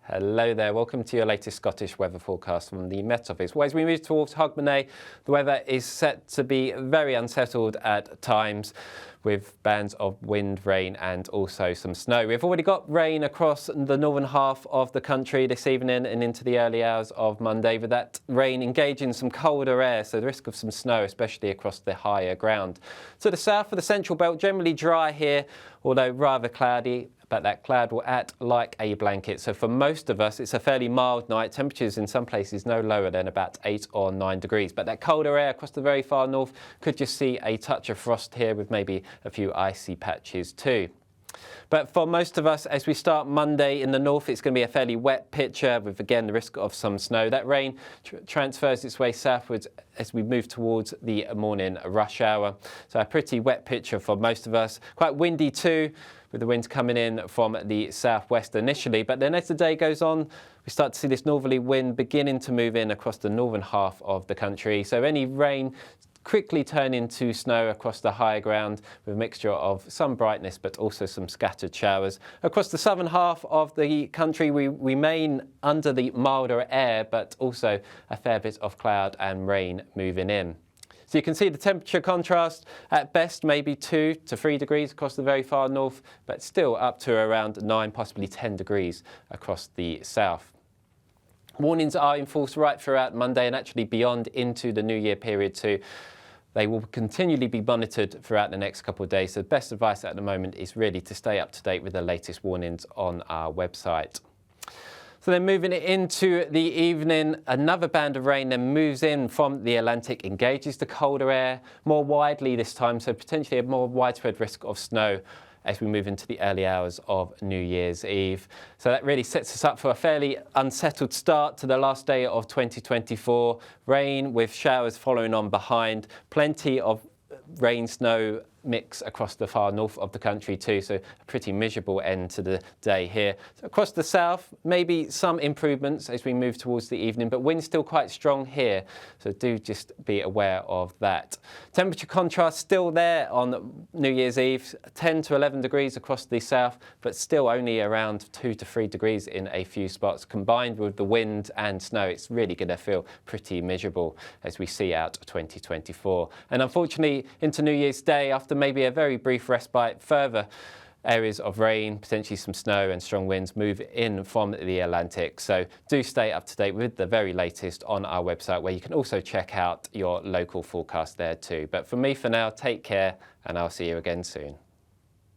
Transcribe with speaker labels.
Speaker 1: Hello there, welcome to your latest Scottish weather forecast from the Met Office. Well, as we move towards Hogmanay, the weather is set to be very unsettled at times, with bands of wind, rain and also some snow. We've already got rain across the northern half of the country this evening and into the early hours of Monday, with that rain engaging some colder air, so the risk of some snow, especially across the higher ground. To the south of the central belt, generally dry here, although rather cloudy. But that cloud will act like a blanket. So for most of us, it's a fairly mild night. Temperatures in some places no lower than about 8 or 9 degrees. But that colder air across the very far north could just see a touch of frost here, with maybe a few icy patches too. But for most of us, as we start Monday in the north, it's going to be a fairly wet picture with, again, the risk of some snow. That rain transfers its way southwards as we move towards the morning rush hour. So a pretty wet picture for most of us. Quite windy too, with the winds coming in from the southwest initially. But then as the day goes on, we start to see this northerly wind beginning to move in across the northern half of the country. So any rain quickly turn into snow across the higher ground, with a mixture of some brightness but also some scattered showers. Across the southern half of the country, we remain under the milder air, but also a fair bit of cloud and rain moving in. So you can see the temperature contrast, at best maybe 2 to 3 degrees across the very far north, but still up to around 9, possibly 10 degrees across the south. Warnings are in force right throughout Monday and actually beyond into the New Year period too. They will continually be monitored throughout the next couple of days. So the best advice at the moment is really to stay up to date with the latest warnings on our website. So then moving into the evening, another band of rain then moves in from the Atlantic, engages the colder air more widely this time, so potentially a more widespread risk of snow as we move into the early hours of New Year's Eve. So that really sets us up for a fairly unsettled start to the last day of 2024. Rain with showers following on behind, plenty of rain, snow mix across the far north of the country too, so a pretty miserable end to the day here. So across the south, maybe some improvements as we move towards the evening, but wind's still quite strong here, so do just be aware of that. Temperature contrast still there on New Year's Eve, 10 to 11 degrees across the south, but still only around 2 to 3 degrees in a few spots. Combined with the wind and snow, it's really going to feel pretty miserable as we see out 2024. And unfortunately, into New Year's Day, after maybe a very brief respite, further areas of rain, potentially some snow and strong winds move in from the Atlantic. So do stay up to date with the very latest on our website, where you can also check out your local forecast there too. But for me for now, take care and I'll see you again soon.